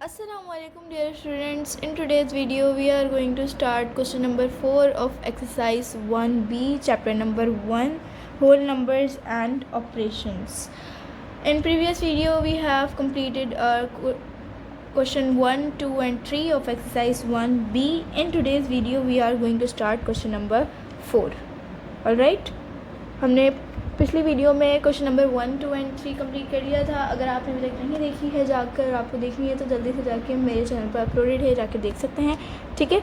Assalamualaikum dear students. In today's video we are going to start question number 4 of exercise 1b chapter number 1 whole numbers and operations. In previous video we have completed our question 1, 2 and 3 of exercise 1b. In today's video we are going to start question number 4. Alright, हमने पिछली video में question number 1, 2 and 3 complete कर लिया था. अगर आपने अभी तक नहीं देखी है, जाकर आपको देखनी है तो जल्दी से जाके मेरे चैनल पर अपलोडेड है, जाके देख सकते हैं. ठीक है,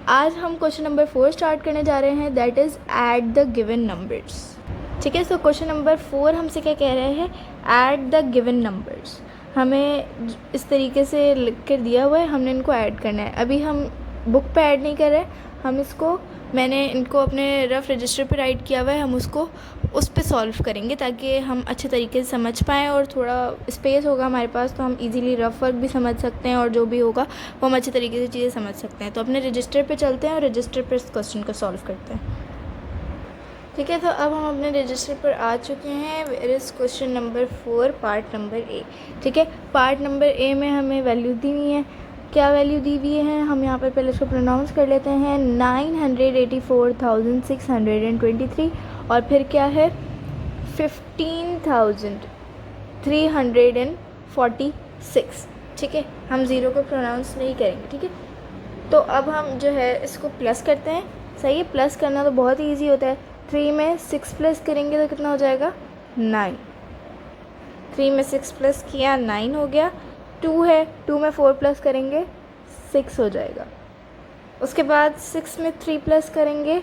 आज हम क्वेश्चन नंबर 4 स्टार्ट करने जा रहे हैं, that is add the given numbers. ठीक है, सो क्वेश्चन नंबर 4 हमसे क्या कह रहे हैं, ऐड द गिवन नंबर्स. हमें इस तरीके से लिख कर दिया हुआ है, हमने इनको ऐड करना है. अभी हम बुक पे ऐड नहीं कर रहे, हम मैंने इनको अपने रफ़ रजिस्टर पे राइट किया हुआ है, हम उसको उस पे सॉल्व करेंगे ताकि हम अच्छे तरीके से समझ पाएँ और थोड़ा स्पेस होगा हमारे पास तो हम इजीली रफ़ वर्क भी समझ सकते हैं और जो भी होगा वो हम अच्छे तरीके से चीज़ें समझ सकते हैं. तो अपने रजिस्टर पे चलते हैं और रजिस्टर पर इस क्वेश्चन को सॉल्व करते हैं. ठीक है, तो अब हम अपने रजिस्टर पर आ चुके हैं. Where is question number 4 part number A. ठीक है, पार्ट नंबर ए में हमें वैल्यू दी हुई है. क्या वैल्यू दी हुई है, हम यहाँ पर पहले इसको प्रोनाउंस कर लेते हैं. 984,623 और फिर क्या है 15,346. ठीक है, हम ज़ीरो को प्रोनाउंस नहीं करेंगे. ठीक है, तो अब हम जो है इसको प्लस करते हैं. सही है, प्लस करना तो बहुत ही ईजी होता है. 3 में 6 प्लस करेंगे तो कितना हो जाएगा 9. 3 में 6 प्लस किया 9 हो गया. 2 है, 2 में 4 प्लस करेंगे 6 हो जाएगा. उसके बाद 6 में 3 प्लस करेंगे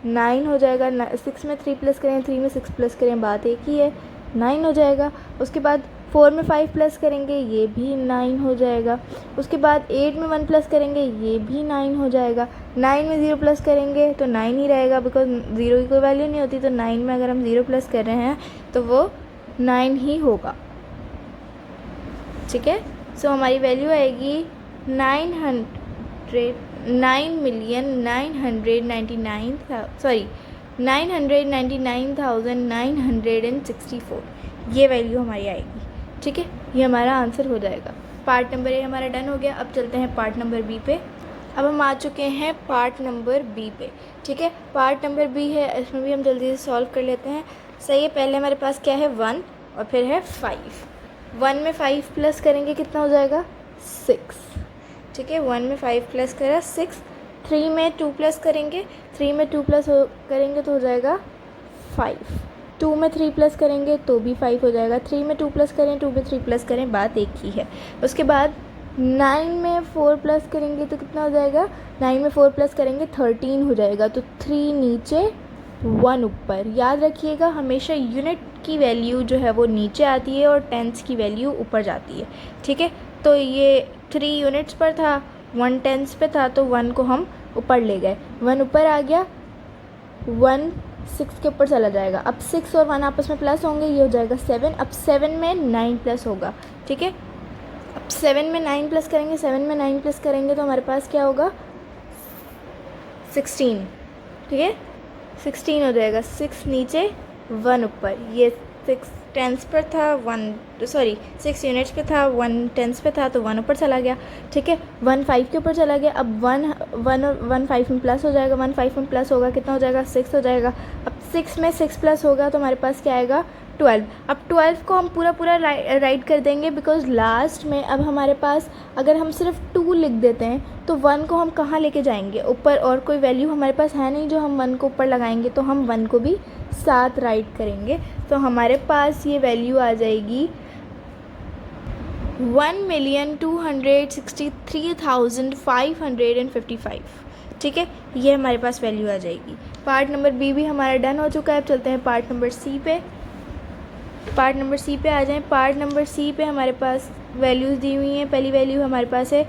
9 हो जाएगा. 6 में 3 प्लस करें, 3 में 6 प्लस करें, बात एक ही है, 9 हो जाएगा. उसके बाद 4 में 5 प्लस करेंगे, ये भी 9 हो जाएगा. उसके बाद 8 में 1 प्लस करेंगे, ये भी 9 हो जाएगा. 9 में 0 प्लस करेंगे तो 9 ही रहेगा, बिकॉज 0 की कोई वैल्यू नहीं होती. तो 9 में अगर हम 0 प्लस कर रहे हैं तो वो 9 ही होगा. ठीक है, सो हमारी वैल्यू आएगी 999,964. ये वैल्यू हमारी आएगी. ठीक है, ये हमारा आंसर हो जाएगा. पार्ट नंबर ए हमारा डन हो गया. अब चलते हैं पार्ट नंबर बी पे. अब हम आ चुके हैं पार्ट नंबर बी पे. ठीक है, पार्ट नंबर बी है, इसमें भी हम जल्दी से सॉल्व कर लेते हैं. सही है, पहले हमारे पास क्या है 1 और फिर है 5. 1 में 5 प्लस करेंगे कितना हो जाएगा 6. ठीक है, 1 में 5 प्लस करा 6. 3 में 2 प्लस करेंगे, 3 में 2 प्लस करेंगे तो हो जाएगा 5. 2 में 3 प्लस करेंगे तो भी 5 हो जाएगा. 3 में 2 प्लस करें, 2 में 3 प्लस करें, बात एक ही है. उसके बाद 9 में 4 प्लस करेंगे तो कितना हो जाएगा, 9 में 4 प्लस करेंगे 13 हो जाएगा. तो 3 नीचे 1 ऊपर. याद रखिएगा हमेशा यूनिट की वैल्यू जो है वो नीचे आती है और टेंस की वैल्यू ऊपर जाती है. ठीक है, तो ये 3 यूनिट्स पर था, 1 टेंस पे था, तो 1 को हम ऊपर ले गए. 1 ऊपर आ गया, 1 6 के ऊपर चला जाएगा. अब 6 और 1 आपस में प्लस होंगे, ये हो जाएगा 7. अब 7 में 9 प्लस होगा. ठीक है, अब 7 में 9 प्लस करेंगे, 7 में 9 प्लस करेंगे तो हमारे पास क्या होगा 16. ठीक है, 16 हो जाएगा. 6 नीचे 1 ऊपर. ये 6 टेंस पर था, 6 यूनिट्स पे था, 1 टेंस पे था, तो 1 ऊपर चला गया. ठीक है, 1 5 के ऊपर चला गया. अब 1 5 में प्लस हो जाएगा. 1 5 में प्लस होगा कितना हो जाएगा 6 हो जाएगा. अब 6 में 6 प्लस होगा तो हमारे पास क्या आएगा 12. अब 12 को हम पूरा राइट कर देंगे, बिकॉज लास्ट में अब हमारे पास अगर हम सिर्फ 2 लिख देते हैं तो 1 को हम कहाँ लेके जाएंगे ऊपर, और कोई वैल्यू हमारे पास है नहीं जो हम 1 को ऊपर लगाएंगे, तो हम 1 को भी साथ राइट करेंगे. तो हमारे पास ये वैल्यू आ जाएगी 1,263,555. ठीक है, ये हमारे पास वैल्यू आ जाएगी. पार्ट नंबर बी भी हमारा डन हो चुका है. अब चलते हैं पार्ट नंबर सी पे. पार्ट नंबर सी पे आ जाएं. पार्ट नंबर सी पे हमारे पास वैल्यूज़ दी हुई हैं. पहली वैल्यू हमारे पास है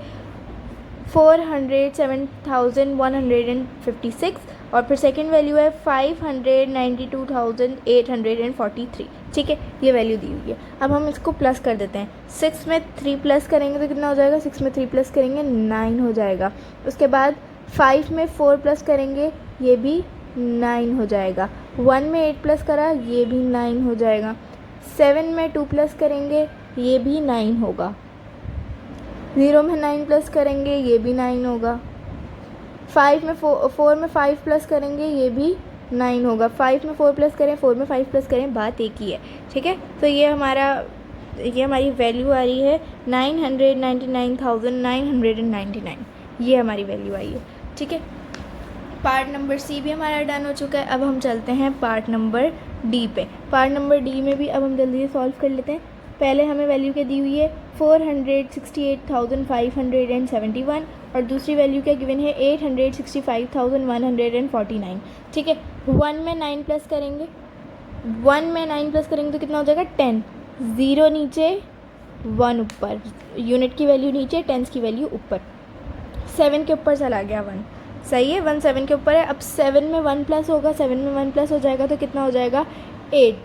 407,156 और फिर सेकंड वैल्यू है 592,843. ठीक है, ये वैल्यू दी हुई है. अब हम इसको प्लस कर देते हैं. 6 में 3 प्लस करेंगे तो कितना हो जाएगा, 6 में 3 प्लस करेंगे 9 हो जाएगा. उसके बाद 5 में 4 प्लस करेंगे, ये भी 9 हो जाएगा. 1 में 8 प्लस करा, ये भी 9 हो जाएगा. 7 में 2 प्लस करेंगे, ये भी 9 होगा. ज़ीरो में 9 प्लस करेंगे ये भी 9 होगा। 5 में 4 में 5 प्लस करेंगे ये भी 9 होगा। 5 में 4 प्लस करें, 4 में 5 प्लस करें, बात एक ही है, ठीक है। तो ये हमारी वैल्यू आ रही है 999,999, ये हमारी वैल्यू आई है, ठीक है। पार्ट नंबर सी भी हमारा डन हो चुका है। अब हम चलते हैं पार्ट नंबर डी पे। पार्ट नंबर डी में भी अब हम जल्दी से सॉल्व कर लेते हैं। पहले हमें वैल्यू क्या दी हुई है 468,571 और दूसरी वैल्यू क्या गिवन है 865,149, ठीक है। 1 में 9 प्लस करेंगे, 1 में 9 प्लस करेंगे तो कितना हो जाएगा 10। 0 नीचे 1 ऊपर, यूनिट की वैल्यू नीचे, टेंस की वैल्यू ऊपर। 7 के ऊपर चला गया 1, सही है। 1 7 के ऊपर है। अब 7 में 1 प्लस होगा, 7 में 1 प्लस हो जाएगा तो कितना हो जाएगा 8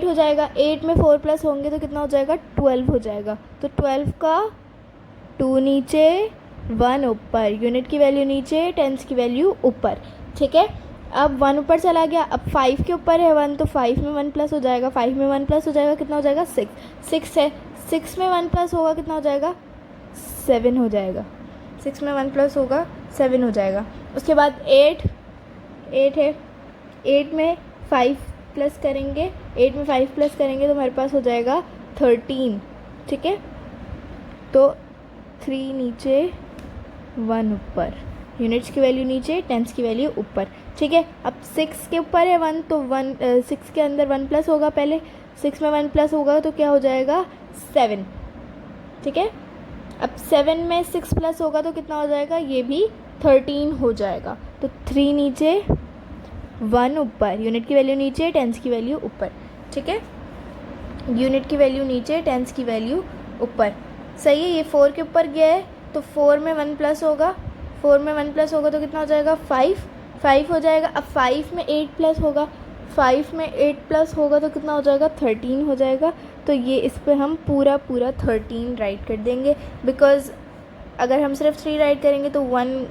हो जाएगा। 8 में 4 प्लस होंगे तो कितना हो जाएगा 12 हो जाएगा। तो 12 का 2 नीचे 1 ऊपर, यूनिट की वैल्यू नीचे, टेंस की वैल्यू ऊपर, ठीक है। अब 1 ऊपर चला गया। अब 5 के ऊपर है 1 तो 5 में 1 प्लस हो जाएगा। 5 में 1 प्लस हो जाएगा कितना हो जाएगा 6 है। 6 में 1 प्लस होगा कितना हो जाएगा 7 हो जाएगा। 6 में 1 प्लस होगा 7 हो जाएगा। उसके बाद 8 है। 8 में 5 प्लस करेंगे, 8 में 5 प्लस करेंगे तो हमारे पास हो जाएगा 13, ठीक है। तो 3 नीचे 1 ऊपर, यूनिट्स की वैल्यू नीचे, टेंस की वैल्यू ऊपर, ठीक है। अब 6 के ऊपर है 1 तो 6 के अंदर 1 प्लस होगा पहले। 6 में 1 प्लस होगा तो क्या हो जाएगा 7, ठीक है। अब 7 में 6 प्लस होगा तो कितना हो जाएगा ये भी 13 हो जाएगा। तो 3 नीचे 1 ऊपर, यूनिट की वैल्यू नीचे, टेंस की वैल्यू ऊपर, ठीक है। यूनिट की वैल्यू नीचे, टेंस की वैल्यू ऊपर, सही है। ये 4 के ऊपर गया है तो 4 में 1 प्लस होगा, 4 में 1 प्लस होगा तो कितना हो जाएगा 5 हो जाएगा। अब 5 में 8 प्लस होगा, 5 में 8 प्लस होगा तो कितना हो जाएगा 13 हो जाएगा। तो ये इस पर हम पूरा 13 राइट कर देंगे, बिकॉज़ अगर हम सिर्फ 3 राइट करेंगे तो 1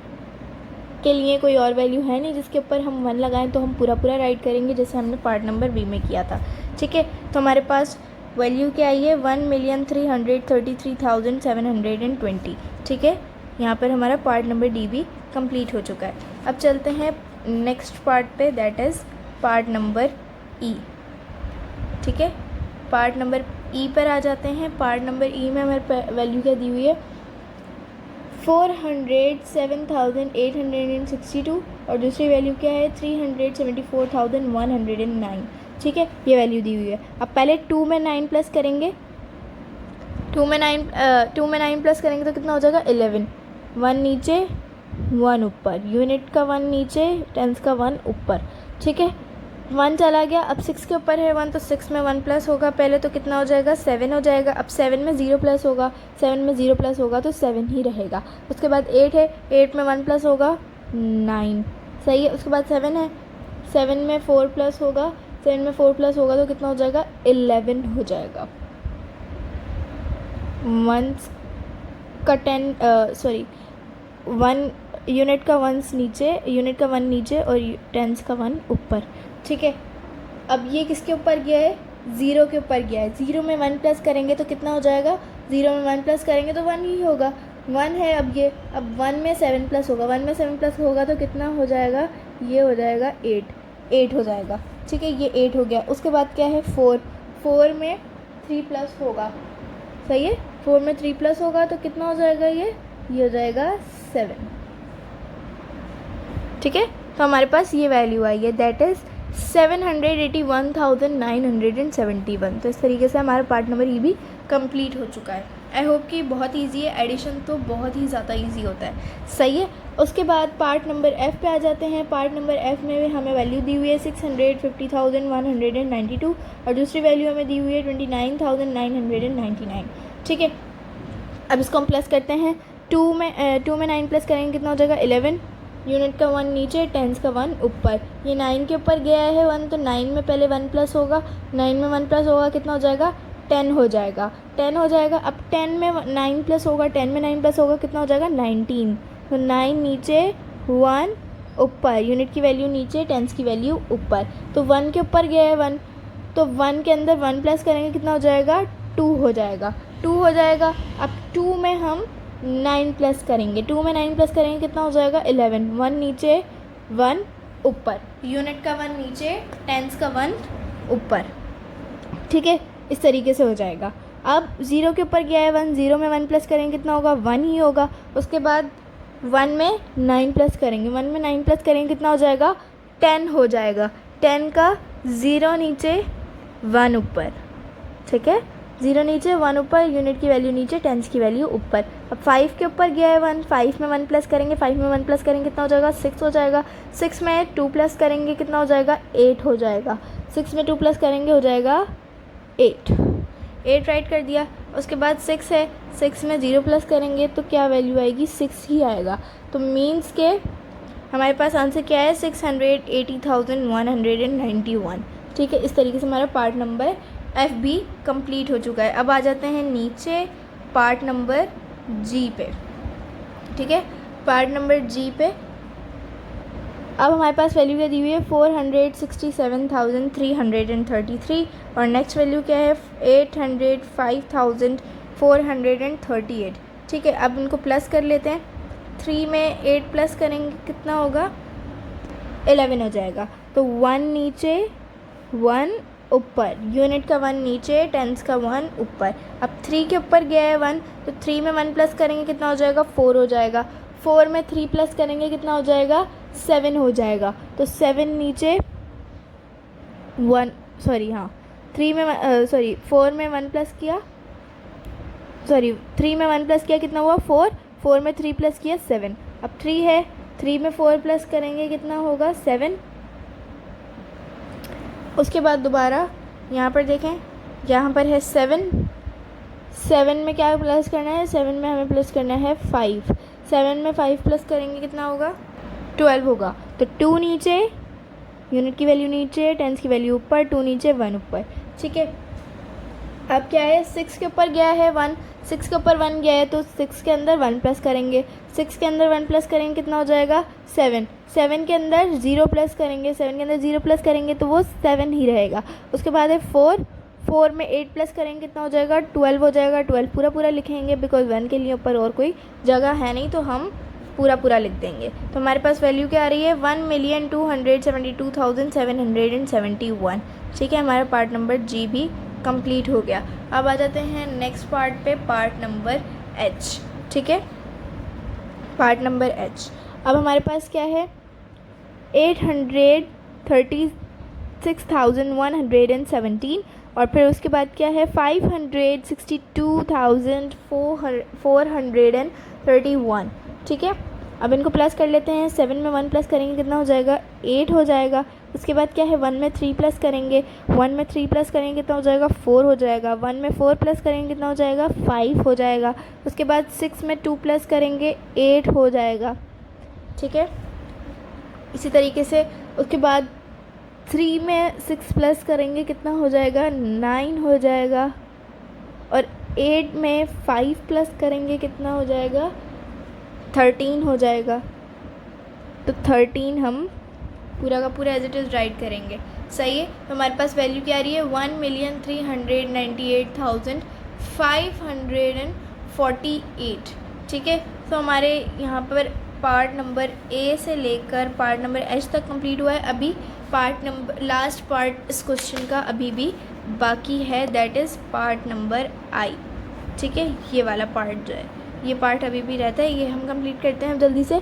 के लिए कोई और वैल्यू है नहीं जिसके ऊपर हम 1 लगाएं, तो हम पूरा राइट करेंगे जैसे हमने पार्ट नंबर बी में किया था, ठीक है। तो हमारे पास वैल्यू क्या आई है 1,333,720, ठीक है। यहाँ पर हमारा पार्ट नंबर डी भी कंप्लीट हो चुका है। अब चलते हैं नेक्स्ट पार्ट पे, दैट इज़ पार्ट नंबर ई, ठीक है। पार्ट नंबर ई पर आ जाते हैं। पार्ट नंबर ई में हमारे वैल्यू क्या दी हुई है 407,862 और दूसरी वैल्यू क्या है 374,109, ठीक है। ये वैल्यू दी हुई है। अब पहले 2 में 9 प्लस करेंगे, 2 में 9 प्लस करेंगे तो कितना हो जाएगा 11। 1 नीचे 1 ऊपर, यूनिट का 1 नीचे, टेंस का 1 ऊपर, ठीक है। 1 चला गया। अब 6 के ऊपर है 1 तो 6 में 1 प्लस होगा पहले तो कितना हो जाएगा 7 हो जाएगा। अब 7 में 0 प्लस होगा, 7 में 0 प्लस होगा तो 7 ही रहेगा। उसके बाद 8 है, 8 में 1 प्लस होगा 9, सही है। उसके बाद 7 है, 7 में 4 प्लस होगा, 7 में 4 प्लस होगा तो कितना हो जाएगा 11 हो जाएगा। 1 का 1 यूनिट का 1 नीचे, यूनिट का 1 नीचे और टेंस का 1 ऊपर, ठीक है। अब ये किसके ऊपर गया है 0 के ऊपर गया है। 0 में 1 प्लस करेंगे तो कितना हो जाएगा 0 में 1 प्लस करेंगे तो 1 ही होगा, 1 है। अब 1 में 7 प्लस होगा, 1 में 7 प्लस होगा तो कितना हो जाएगा ये हो जाएगा 8 हो जाएगा, ठीक है। ये 8 हो गया। उसके बाद क्या है 4 में 3 प्लस होगा, सही है। 4 में 3 प्लस होगा तो कितना हो जाएगा ये हो जाएगा 7, ठीक है। तो हमारे पास ये वैल्यू आई है दैट इज़ 781,971। तो इस तरीके से हमारा पार्ट नंबर ई भी कंप्लीट हो चुका है। आई होप कि बहुत इजी है, एडिशन तो बहुत ही ज़्यादा इजी होता है, सही है। उसके बाद पार्ट नंबर एफ़ पे आ जाते हैं। पार्ट नंबर एफ़ में हमें वैल्यू दी हुई है 650,192 और दूसरी वैल्यू हमें दी हुई है 29,999, ठीक है। अब इसको हम प्लस करते हैं। 2 में 9 प्लस करेंगे कितना हो जाएगा 11, यूनिट का 1 नीचे, टेंस का 1 ऊपर। ये 9 के ऊपर गया है 1 तो 9 में पहले 1 प्लस होगा, 9 में 1 प्लस होगा कितना हो जाएगा 10 हो जाएगा, 10 हो जाएगा। अब 10 में 9 प्लस होगा, 10 में 9 प्लस होगा कितना हो जाएगा 19। तो 9 नीचे 1 ऊपर, यूनिट की वैल्यू नीचे, टेंस की वैल्यू ऊपर। तो 1 के ऊपर गया है 1 तो 1 के अंदर 1 प्लस करेंगे कितना हो जाएगा 2 हो जाएगा, 2 हो जाएगा। अब 2 में हम 9 प्लस करेंगे, 2 में 9 प्लस करेंगे कितना हो जाएगा 11, 1 नीचे 1 ऊपर, यूनिट का 1 नीचे, टेंस का 1 ऊपर, ठीक है, इस तरीके से हो जाएगा। अब 0 के ऊपर गया है 1, 0 में 1 प्लस करेंगे कितना होगा 1 ही होगा। उसके बाद 1 में 9 प्लस करेंगे, 1 में 9 प्लस करेंगे कितना हो जाएगा 10 हो जाएगा, 10 का 0 नीचे 1 ऊपर, ठीक है, 0 नीचे 1 ऊपर, यूनिट की वैल्यू नीचे, टेंस की वैल्यू ऊपर। अब 5 के ऊपर गया है 1, 5 में 1 प्लस करेंगे, 5 में 1 प्लस करेंगे कितना हो जाएगा 6 हो जाएगा, 6 में 2 प्लस करेंगे कितना हो जाएगा 8 हो जाएगा, 6 में 2 प्लस करेंगे हो जाएगा 8, 8 राइट कर दिया। उसके बाद 6 है, 6 में 0 प्लस करेंगे तो क्या वैल्यू आएगी 6 ही आएगा। तो मीन्स के हमारे पास आंसर क्या है 680,191, ठीक है। इस तरीके से हमारा part number F B complete हो चुका है। अब आ जाते हैं नीचे पार्ट नंबर जी पे, ठीक है, पार्ट नंबर जी पे अब हमारे पास वैल्यू क्या दी हुई है 467,333 और नेक्स्ट वैल्यू क्या है 805,438, ठीक है। अब इनको प्लस कर लेते हैं, 3 में 8 प्लस करेंगे कितना होगा 11 हो जाएगा। तो 1 नीचे 1 ऊपर, यूनिट का 1 नीचे, टेंस का 1 ऊपर। अब 3 के ऊपर गया है 1, तो 3 में 1 प्लस करेंगे कितना हो जाएगा 4 हो जाएगा, 4 में 3 प्लस करेंगे कितना हो जाएगा 7 हो जाएगा। तो 7 नीचे 1 सॉरी हाँ 3 में 4 में 1 प्लस किया, 3 में 1 प्लस किया कितना हुआ 4, 4 में 3 प्लस किया 7। अब 3 है, 3 में 4 प्लस करेंगे कितना होगा 7। उसके बाद दोबारा यहाँ पर देखें, यहाँ पर है 7, 7 में क्या प्लस करना है 7 में हमें प्लस करना है 5, 7 में 5 प्लस करेंगे कितना होगा 12 होगा। तो 2 नीचे, यूनिट की वैल्यू नीचे, टेंस की वैल्यू ऊपर, 2 नीचे 1 ऊपर, ठीक है। अब क्या है 6 के ऊपर गया है 1, 6 के ऊपर 1 गया है तो 6 के अंदर 1 प्लस करेंगे, 6 के अंदर 1 प्लस करेंगे कितना हो जाएगा 7, 7 के अंदर 0 प्लस करेंगे, 7 के अंदर 0 प्लस करेंगे तो वो 7 ही रहेगा। उसके बाद है 4, 4 में 8 प्लस करेंगे कितना हो जाएगा 12 हो जाएगा, 12 पूरा पूरा लिखेंगे बिकॉज 1 के लिए ऊपर और कोई जगह है नहीं तो हम पूरा पूरा लिख देंगे। तो हमारे पास वैल्यू क्या आ रही है 1,272,771, ठीक है। हमारा पार्ट नंबर जी भी कंप्लीट हो गया। अब आ जाते हैं नेक्स्ट पार्ट पे, पार्ट नंबर एच, ठीक है, पार्ट नंबर एच। अब हमारे पास क्या है 836,117 और फिर उसके बाद क्या है 562,431, ठीक है। अब इनको प्लस कर लेते हैं, 7 में 1 प्लस करेंगे कितना हो जाएगा 8 हो जाएगा। उसके बाद क्या है 1 में 3 प्लस करेंगे, 1 में 3 प्लस करेंगे कितना हो जाएगा 4 हो जाएगा, 1 में 4 प्लस करेंगे कितना हो जाएगा 5 हो जाएगा। उसके बाद 6 में 2 प्लस करेंगे 8 हो जाएगा, ठीक है। इसी तरीके से उसके बाद 3 में 6 प्लस करेंगे कितना हो जाएगा 9 हो जाएगा और 8 में 5 प्लस करेंगे कितना हो जाएगा 13 हो जाएगा। तो 13 हम पूरा का पूरा एज इट इज़ राइट करेंगे, सही है। तो हमारे पास वैल्यू क्या आ रही है 1,398,548, ठीक है। तो हमारे यहाँ पर पार्ट नंबर ए से लेकर पार्ट नंबर एच तक कंप्लीट हुआ है। अभी पार्ट नंबर लास्ट पार्ट इस क्वेश्चन का अभी भी बाकी है, दैट इज़ पार्ट नंबर आई, ठीक है। ये वाला पार्ट जो है ये पार्ट अभी भी रहता है, ये हम कंप्लीट करते हैं जल्दी से।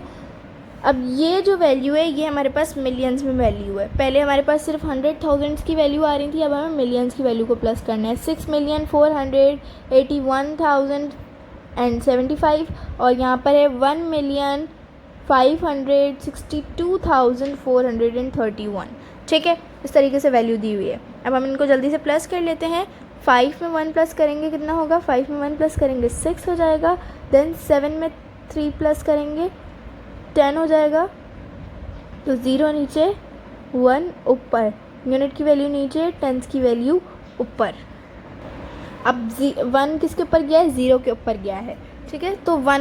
अब ये जो वैल्यू है ये हमारे पास मिलियंस में वैल्यू है। पहले हमारे पास सिर्फ 100,000 की वैल्यू आ रही थी, अब हमें मिलियंस की वैल्यू को प्लस करना है। 6,481,075 और यहाँ पर है 1,562,431, ठीक है। इस तरीके से वैल्यू दी हुई है। अब हम इनको जल्दी से प्लस कर लेते हैं। 5 में 1 प्लस करेंगे कितना होगा 5 में 1 प्लस करेंगे 6 हो जाएगा, देन 7 में 3 प्लस करेंगे 10 हो जाएगा। तो 0 नीचे 1 ऊपर, यूनिट की वैल्यू नीचे, टेंस की वैल्यू ऊपर। अब 1 किसके ऊपर गया है 0 के ऊपर गया है, ठीक है। तो 1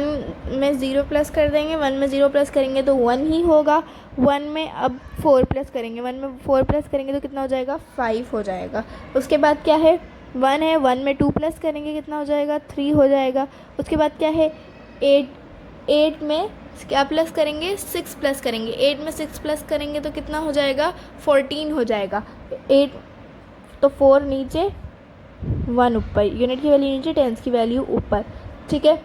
में 0 प्लस कर देंगे, 1 में 0 प्लस करेंगे तो 1 ही होगा। 1 में अब 4 प्लस करेंगे, 1 में 4 प्लस करेंगे तो कितना हो जाएगा 5 हो जाएगा। उसके बाद क्या है 1 है, 1 में 2 प्लस करेंगे कितना हो जाएगा 3 हो जाएगा। उसके बाद क्या है एट में क्या प्लस करेंगे, 6 प्लस करेंगे। 8 में 6 प्लस करेंगे तो कितना हो जाएगा, 14 हो जाएगा। 8 तो 4 नीचे 1 ऊपर, यूनिट की वैल्यू नीचे, टेंस की वैल्यू ऊपर। ठीक है,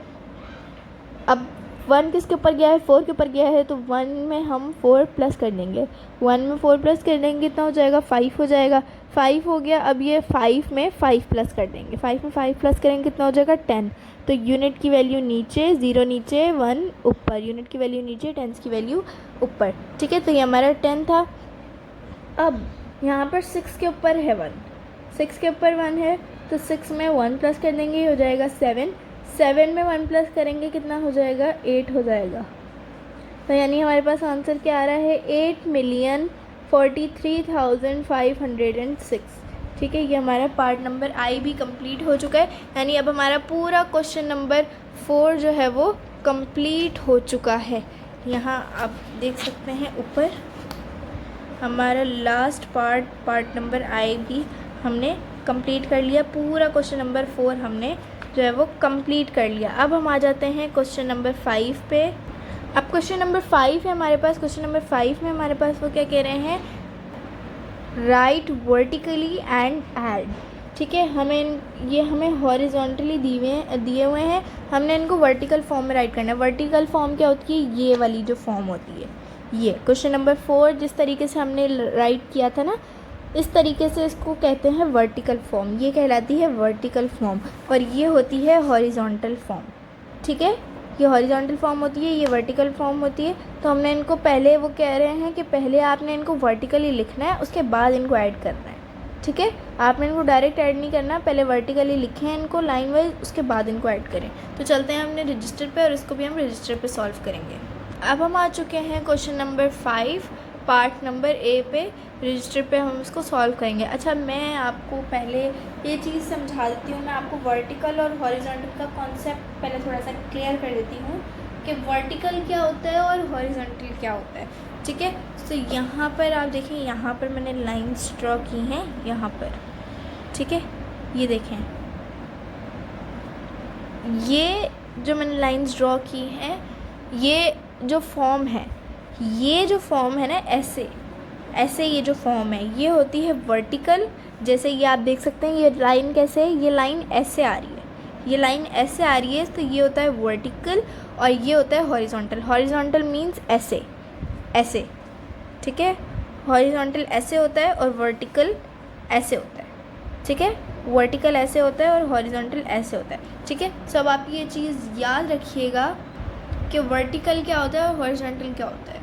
अब 1 किसके ऊपर गया है, 4 के ऊपर गया है, तो 1 में हम 4 प्लस कर देंगे। 1 में 4 प्लस कर देंगे कितना हो जाएगा, 5 हो जाएगा। 5 हो गया। अब ये 5 में 5 प्लस कर देंगे। 5 में 5 प्लस करेंगे कितना हो जाएगा, 10। तो यूनिट की वैल्यू नीचे, 0 नीचे 1 ऊपर, यूनिट की वैल्यू नीचे, टेंस की वैल्यू ऊपर। ठीक है, तो ये हमारा 10 था। अब यहाँ पर 6 के ऊपर है 1, 6 के ऊपर 1 है, तो 6 में 1 प्लस कर देंगे, हो जाएगा 7। 7 में 1 प्लस करेंगे कितना हो जाएगा, 8 हो जाएगा। तो यानी हमारे पास आंसर क्या आ रहा है, 8,43,506। ठीक है, ये हमारा पार्ट नंबर आई भी कंप्लीट हो चुका है। यानी अब हमारा पूरा क्वेश्चन नंबर 4 जो है वो कंप्लीट हो चुका है। यहाँ आप देख सकते हैं ऊपर हमारा लास्ट पार्ट नंबर आई भी हमने कंप्लीट कर लिया। पूरा क्वेश्चन नंबर 4 हमने जो है वो कंप्लीट कर लिया। अब हम आ जाते हैं क्वेश्चन नंबर 5 पे। अब क्वेश्चन नंबर 5 है हमारे पास। क्वेश्चन नंबर 5 में हमारे पास वो क्या कह रहे हैं, राइट वर्टिकली एंड ऐड। ठीक है, हमें हॉरिजॉन्टली दिए हुए हैं, हमने इनको वर्टिकल फॉर्म में राइट करना है। वर्टिकल फॉर्म क्या होती है, ये वाली जो फॉर्म होती है, ये क्वेश्चन नंबर 4 जिस तरीके से हमने राइट किया था ना, इस तरीके से इसको कहते हैं वर्टिकल फॉर्म। ये कहलाती है वर्टिकल फॉर्म और ये होती है हॉरिजॉन्टल फॉर्म। ठीक है, ये हॉरिजॉन्टल फॉर्म होती है, ये वर्टिकल फॉर्म होती है। तो हमने इनको पहले, वो कह रहे हैं कि पहले आपने इनको वर्टिकली लिखना है, उसके बाद इनको ऐड करना है। ठीक है, आपने इनको डायरेक्ट ऐड नहीं करना, पहले वर्टिकली लिखें इनको लाइन वाइज, उसके बाद इनको ऐड करें। तो चलते हैं हमने रजिस्टर पे और इसको भी हम रजिस्टर पे सॉल्व करेंगे। अब हम आ चुके हैं क्वेश्चन नंबर 5 पार्ट नंबर ए पे। रजिस्टर पे हम इसको सॉल्व करेंगे। अच्छा, मैं आपको पहले ये चीज़ समझा देती हूँ। मैं आपको वर्टिकल और हॉरिजॉन्टल का कॉन्सेप्ट पहले थोड़ा सा क्लियर कर देती हूँ कि वर्टिकल क्या होता है और हॉरिजॉन्टल क्या होता है। ठीक है, तो यहाँ पर आप देखिए, यहाँ पर मैंने लाइंस ड्रॉ की हैं, यहाँ पर। ठीक है, ये देखें, ये जो मैंने लाइंस ड्रॉ की हैं, ये जो फॉर्म है, ये जो फॉर्म है ना, ऐसे ये जो फॉर्म है, ये होती है वर्टिकल। जैसे ये आप देख सकते हैं, ये लाइन कैसे है, ये लाइन ऐसे आ रही है, ये लाइन ऐसे आ रही है, तो ये होता है वर्टिकल और ये होता है हॉरिजॉन्टल। हॉरिजॉन्टल मीन्स ऐसे ऐसे। ठीक है, हॉरिजॉन्टल ऐसे होता है और वर्टिकल ऐसे होता है। ठीक है, वर्टिकल ऐसे होता है और हॉरिजॉन्टल ऐसे होता है। ठीक है, सो अब आप ये चीज़ याद रखिएगा कि वर्टिकल क्या होता है और हॉरिजॉन्टल क्या होता है।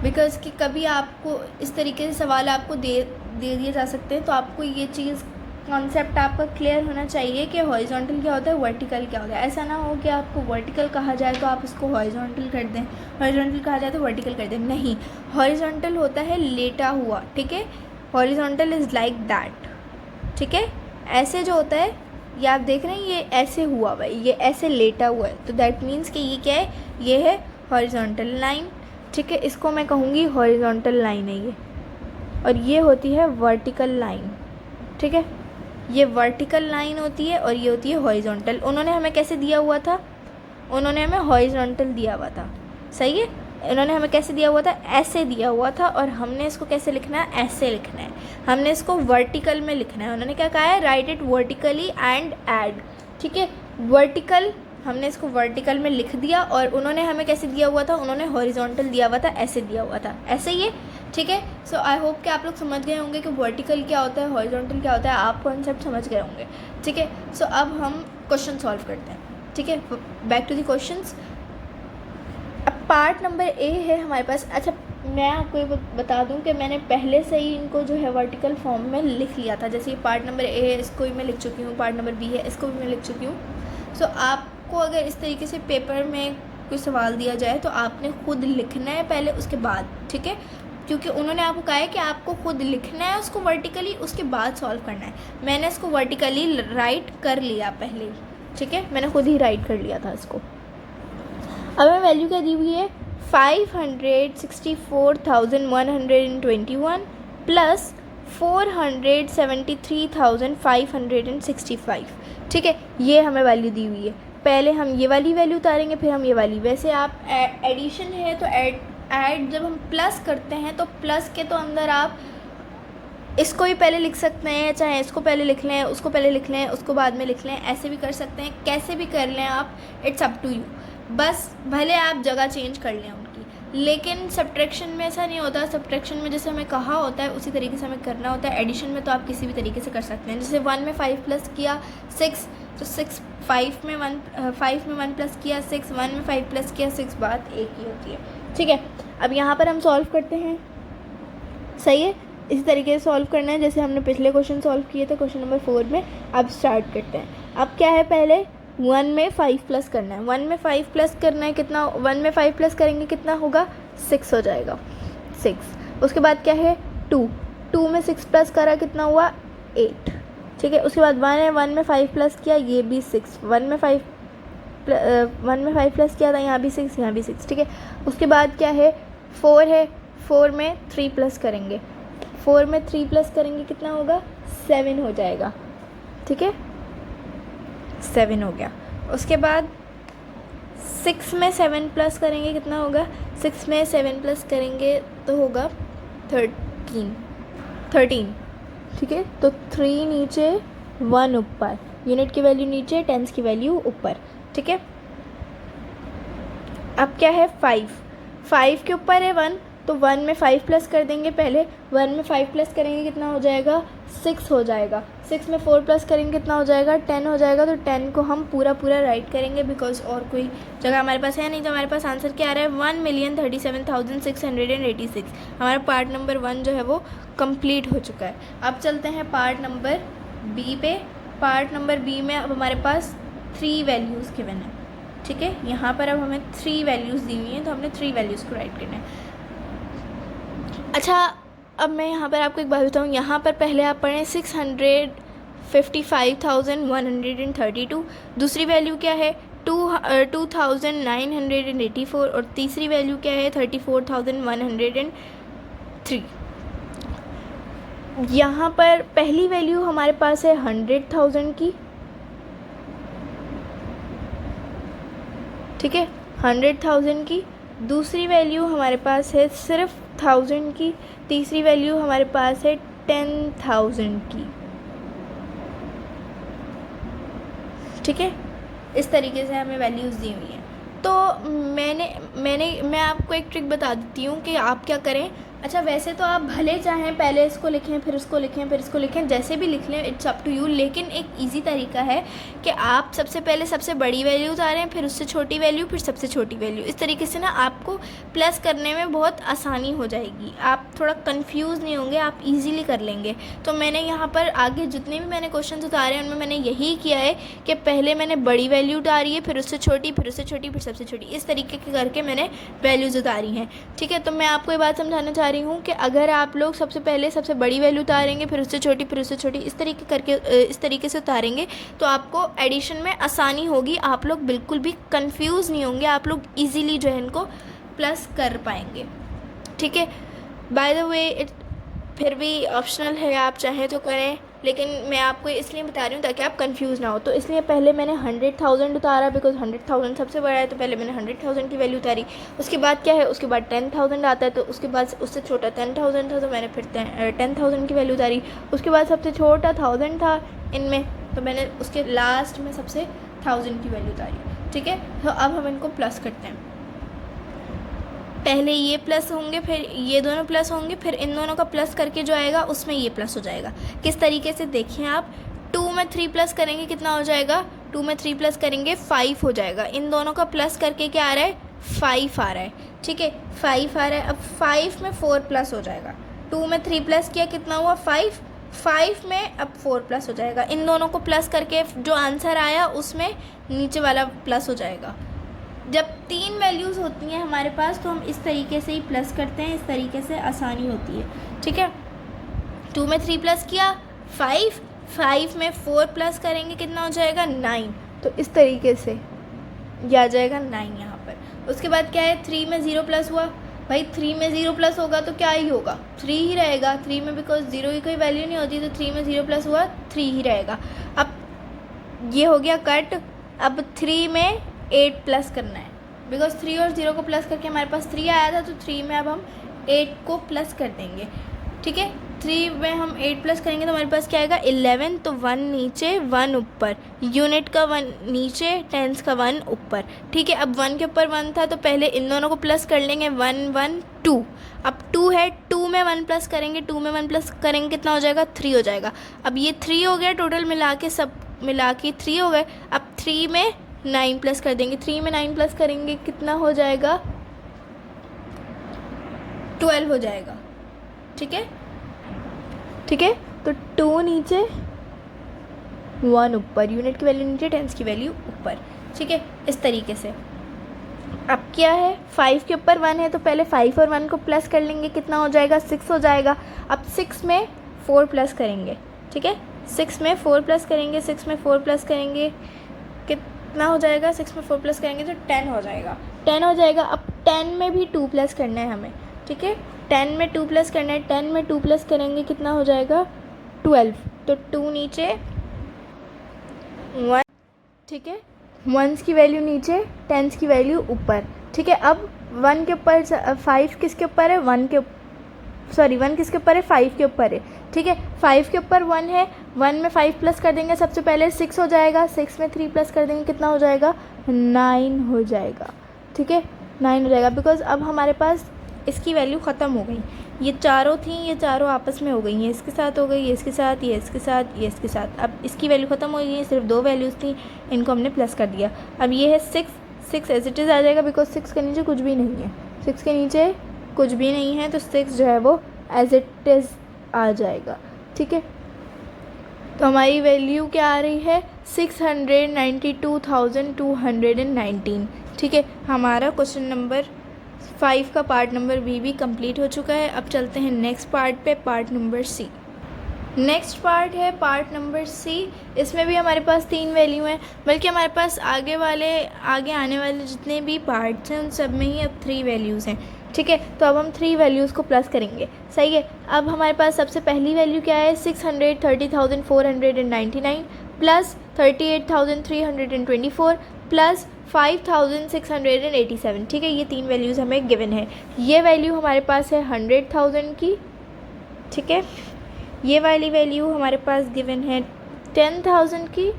बिकॉज कि कभी आपको इस तरीके से सवाल आपको दे दिए जा सकते हैं, तो आपको ये चीज़ कॉन्सेप्ट आपका क्लियर होना चाहिए कि हॉरिजॉन्टल क्या होता है, वर्टिकल क्या होता है। ऐसा ना हो कि आपको वर्टिकल कहा जाए तो आप इसको हॉरिजॉन्टल कर दें, हॉरिजॉन्टल कहा जाए तो वर्टिकल कर दें। नहीं, हॉरिजॉन्टल होता है लेटा हुआ। ठीक है, हॉरिजॉन्टल इज़ लाइक दैट। ठीक है, ऐसे जो होता है, ये आप देख रहे हैं, ये ऐसे हुआ हुआ है, ये ऐसे लेटा हुआ है, तो दैट मीन्स कि ये क्या है, ये है हॉरिजॉन्टल लाइन। ठीक है, इसको मैं कहूँगी हॉरिजॉन्टल लाइन है ये, और ये होती है वर्टिकल लाइन। ठीक है, ये वर्टिकल लाइन होती है और ये होती है हॉरिजॉन्टल। उन्होंने हमें कैसे दिया हुआ था, उन्होंने हमें हॉरिजॉन्टल दिया हुआ था। सही है, इन्होंने हमें कैसे दिया हुआ था, ऐसे दिया हुआ था, और हमने इसको कैसे लिखना है, ऐसे लिखना है। हमने इसको वर्टिकल में लिखना है। उन्होंने क्या कहा है, right it vertically and add. ठीक है, वर्टिकल, हमने इसको वर्टिकल में लिख दिया, और उन्होंने हमें कैसे दिया हुआ था, उन्होंने हॉरिजॉन्टल दिया हुआ था, ऐसे दिया हुआ था, ऐसे ही है। ठीक है, सो आई होप कि आप लोग समझ गए होंगे कि वर्टिकल क्या होता है, हॉरिजॉन्टल क्या होता है, आप कॉन्सेप्ट समझ गए होंगे। ठीक है, सो अब हम क्वेश्चन सॉल्व करते हैं। ठीक है, बैक टू द क्वेश्चंस। अब पार्ट नंबर ए है हमारे पास। अच्छा, मैं आपको ये बता दूं कि मैंने पहले से ही इनको जो है वर्टिकल फॉर्म में लिख लिया था। जैसे ये पार्ट नंबर ए है, इसको भी मैं लिख चुकी हूँ, पार्ट नंबर बी है, इसको भी मैं लिख चुकी हूँ। सो आपको अगर इस तरीके से पेपर में कोई सवाल दिया जाए तो आपने खुद लिखना है पहले, उसके बाद। ठीक है, क्योंकि उन्होंने आपको कहा है कि आपको खुद लिखना है उसको वर्टिकली, उसके बाद सॉल्व करना है। मैंने इसको वर्टिकली राइट कर लिया पहले ही। ठीक है, मैंने खुद ही राइट कर लिया था इसको। अब हमें वैल्यू क्या दी हुई है, 564,121 प्लस 473,565। ठीक है, ये हमें वैल्यू दी हुई है। पहले हम ये वाली वैल्यू उतारेंगे, फिर हम ये वाली। वैसे आप एडिशन है तो ऐड जब हम प्लस करते हैं तो प्लस के तो अंदर आप इसको ही पहले लिख सकते हैं, चाहे इसको पहले लिख लें, उसको पहले लिख लें, उसको बाद में लिख लें, ऐसे भी कर सकते हैं, कैसे भी कर लें आप, इट्स अप टू यू। बस भले आप जगह चेंज कर लें उनकी। लेकिन सब्ट्रैक्शन में ऐसा नहीं होता। सब्ट्रैक्शन में जैसे हमें कहा होता है उसी तरीके से हमें करना होता है। एडिशन में तो आप किसी भी तरीके से कर सकते हैं। जैसे 1 में 5 प्लस किया 6, तो 6 5 में 1 प्लस किया 6, 1 में 5 प्लस किया 6, बात एक ही होती है। ठीक है, अब यहाँ पर हम सॉल्व करते हैं। सही है, इसी तरीके से सॉल्व करना है जैसे हमने पिछले क्वेश्चन सॉल्व किए थे, क्वेश्चन नंबर 4 में। अब स्टार्ट करते हैं। अब क्या है, पहले 1 में 5 प्लस करना है। 1 में 5 प्लस करना है, कितना 1 में 5 प्लस करेंगे कितना होगा, 6 हो जाएगा, 6। उसके बाद क्या है 2 में 6 प्लस करा कितना हुआ 8। ठीक है, उसके बाद 1 है, 1 में 5 प्लस किया, ये भी 6। 1 में 5 प्लस किया था, यहाँ भी 6, यहाँ भी 6। ठीक है, उसके बाद क्या है 4 है, 4 में 3 प्लस करेंगे। 4 में 3 प्लस करेंगे कितना होगा 7 हो जाएगा। ठीक है, 7 हो गया। उसके बाद 6 में 7 प्लस करेंगे कितना होगा, 6 में 7 प्लस करेंगे तो होगा 13। ठीक है, तो 3 नीचे 1 ऊपर, यूनिट की वैल्यू नीचे, टेंस की वैल्यू ऊपर। ठीक है, अब क्या है 5 के ऊपर है 1, तो 1 में 5 प्लस कर देंगे। पहले 1 में 5 प्लस करेंगे कितना हो जाएगा 6 हो जाएगा। 6 में 4 प्लस करेंगे कितना हो जाएगा 10 हो जाएगा। तो 10 को हम पूरा राइट करेंगे बिकॉज और कोई जगह हमारे पास है नहीं। तो हमारे पास आंसर क्या आ रहा है 1,37,686। हमारा पार्ट नंबर 1 जो है वो कंप्लीट हो चुका है। अब चलते हैं पार्ट नंबर बी पे। पार्ट नंबर बी में अब हमारे पास 3 वैल्यूज़ गिवन है। ठीक है, यहाँ पर अब हमें 3 वैल्यूज़ दी हुई हैं, तो हमने 3 वैल्यूज़ को राइट करना है। अच्छा, अब मैं यहाँ पर आपको एक बात बताऊँ। यहाँ पर पहले आप पढ़ें 655,132। दूसरी वैल्यू क्या है 2,984 और तीसरी वैल्यू क्या है 34,103। यहाँ पर पहली वैल्यू हमारे पास है 100,000 की। ठीक है, 100,000 की। दूसरी वैल्यू हमारे पास है सिर्फ 1000 की। तीसरी वैल्यू हमारे पास है 10,000 की। ठीक है, इस तरीके से हमें वैल्यूज़ दी हुई हैं। तो मैं आपको एक ट्रिक बता देती हूँ कि आप क्या करें। अच्छा, वैसे तो आप भले चाहें पहले इसको लिखें, फिर इसको लिखें, फिर इसको लिखें, जैसे भी लिख लें, इट्स अप टू यू। लेकिन एक इजी तरीका है कि आप सबसे पहले सबसे बड़ी वैल्यू उतारें, फिर उससे छोटी वैल्यू, फिर सबसे छोटी वैल्यू। इस तरीके से ना आपको प्लस करने में बहुत आसानी हो जाएगी। आप थोड़ा कंफ्यूज नहीं होंगे, आप इजीली कर लेंगे। तो मैंने यहाँ पर आगे जितने भी मैंने क्वेश्चन उतारे हैं उनमें मैंने यही किया है कि पहले मैंने बड़ी वैल्यू उतारी है, फिर उससे छोटी, फिर उससे छोटी, फिर सबसे छोटी। इस तरीके के करके मैंने वैल्यूज़ उतारी हैं। ठीक है, तो मैं आपको ये बात समझाना चाह रही हूँ कि अगर आप लोग सबसे पहले सबसे बड़ी वैल्यू उतारेंगे, फिर उससे छोटी, फिर उससे छोटी, इस तरीके से उतारेंगे तो आपको एडिशन में आसानी होगी। आप लोग बिल्कुल भी कंफ्यूज नहीं होंगे, आप लोग इजीली जो है इनको प्लस कर पाएंगे। ठीक है, बाय द वे फिर भी ऑप्शनल है, आप चाहें तो करें, लेकिन मैं आपको इसलिए बता रही हूँ ताकि आप कंफ्यूज ना हो। तो इसलिए पहले मैंने 100,000 उतारा बिकॉज 100,000 सबसे बड़ा है, तो पहले मैंने 100,000 की वैल्यू उतारी। उसके बाद क्या है, उसके बाद 10,000 आता है, तो उसके बाद उससे छोटा 10,000 था, तो मैंने फिर 10,000 की वैल्यू उतारी। उसके बाद सबसे छोटा 1000 था इनमें, तो मैंने उसके लास्ट में सबसे 1000 की वैल्यू उतारी। ठीक है, तो अब हम इनको प्लस करते हैं। पहले ये प्लस होंगे, फिर ये दोनों प्लस होंगे, फिर इन दोनों का प्लस करके जो आएगा उसमें ये प्लस हो जाएगा। किस तरीके से देखिए आप, 2 में 3 प्लस करेंगे कितना हो जाएगा, 2 में 3 प्लस करेंगे 5 हो जाएगा। इन दोनों का प्लस करके क्या आ रहा है 5 आ रहा है। ठीक है, 5 आ रहा है। अब 5 में 4 प्लस हो जाएगा। 2 में 3 प्लस किया कितना हुआ 5 में अब 4 प्लस हो जाएगा। इन दोनों को प्लस करके जो आंसर आया उसमें नीचे वाला प्लस हो जाएगा। जब 3 वैल्यूज़ होती हैं हमारे पास तो हम इस तरीके से ही प्लस करते हैं, इस तरीके से आसानी होती है। ठीक है, 2 में 3 प्लस किया 5 में 4 प्लस करेंगे कितना हो जाएगा 9, तो इस तरीके से ये आ जाएगा 9 यहाँ पर। उसके बाद क्या है 3 में 0 प्लस हुआ, भाई 3 में 0 प्लस होगा तो क्या ही होगा 3 ही रहेगा। 3 में बिकॉज 0 की कोई वैल्यू नहीं होती, तो 3 में 0 प्लस हुआ 3 ही रहेगा। अब ये हो गया कट, अब 3 में 8 प्लस करना है, बिकॉज 3 और 0 को प्लस करके हमारे पास 3 आया था, तो 3 में अब हम 8 को प्लस कर देंगे, ठीक है। 3 में हम 8 प्लस करेंगे तो हमारे पास क्या आएगा 11, तो 1 नीचे 1 ऊपर, यूनिट का 1 नीचे, टेंस का 1 ऊपर, ठीक है। अब 1 के ऊपर 1 था तो पहले इन दोनों को प्लस कर लेंगे, 1 1 2, अब 2 है, 2 में 1 प्लस करेंगे, 2 में 1 प्लस करेंगे कितना हो जाएगा 3 हो जाएगा। अब ये 3 हो गया, टोटल मिला के सब मिला के 3 हो गए। अब 3 में 9 प्लस कर देंगे, 3 में 9 प्लस करेंगे कितना हो जाएगा 12 हो जाएगा, ठीक है, ठीक है। तो 2 नीचे 1 ऊपर, यूनिट की वैल्यू नीचे, टेंस की वैल्यू ऊपर, ठीक है, इस तरीके से। अब क्या है 5 के ऊपर 1 है तो पहले 5 और 1 को प्लस कर लेंगे, कितना हो जाएगा 6 हो जाएगा। अब 6 में 4 प्लस करेंगे, ठीक है, 6 में 4 प्लस करेंगे, 6 में 4 प्लस करेंगे कितना हो जाएगा, 6 में 4 प्लस करेंगे तो 10 हो जाएगा, 10 हो जाएगा। अब 10 में भी 2 प्लस करना है हमें, ठीक है, 10 में 2 प्लस करना है, 10 में 2 प्लस करेंगे कितना हो जाएगा 12, तो 2 नीचे 1, ठीक है, 1s की वैल्यू नीचे, 10s की वैल्यू ऊपर, ठीक है। अब 1 के ऊपर 5 किसके ऊपर है 1 किसके ऊपर है 5 के ऊपर है, ठीक है, 5 के ऊपर 1 है, 1 में 5 प्लस कर देंगे, सबसे पहले 6 हो जाएगा, 6 में 3 प्लस कर देंगे कितना हो जाएगा 9 हो जाएगा, ठीक है, 9 हो जाएगा। बिकॉज अब हमारे पास इसकी वैल्यू ख़त्म हो गई, ये चारों थी, ये चारों आपस में हो गई, ये इसके साथ हो गई, ये इसके साथ, ये इसके साथ, ये इसके साथ। अब इसकी वैल्यू ख़त्म हो गई है, सिर्फ 2 वैल्यूज़ थी, इनको हमने प्लस कर दिया। अब ये है 6 एज इट इज़ आ जाएगा, बिकॉज 6 के नीचे कुछ भी नहीं है, 6 के नीचे कुछ भी नहीं है, तो 6 जो है वो एज इट इज़ आ जाएगा, ठीक है। तो हमारी वैल्यू क्या आ रही है 692,219, ठीक है। हमारा क्वेश्चन नंबर 5 का पार्ट नंबर भी कंप्लीट हो चुका है। अब चलते हैं नेक्स्ट पार्ट पे, part number C. Next part है पार्ट नंबर सी। इसमें भी हमारे पास 3 वैल्यू हैं, बल्कि हमारे पास आगे आने वाले जितने भी पार्ट्स हैं उन सब में ही अब 3 वैल्यूज़ हैं, ठीक है। तो अब हम 3 वैल्यूज़ को प्लस करेंगे, सही है। अब हमारे पास सबसे पहली वैल्यू क्या है 630,499 प्लस 38,324 प्लस 5,687, ठीक है। ये 3 वैल्यूज़ हमें गिवन है। ये वैल्यू हमारे पास है 100,000 की, ठीक है। ये वाली वैल्यू हमारे पास गिवन है 10,000 की,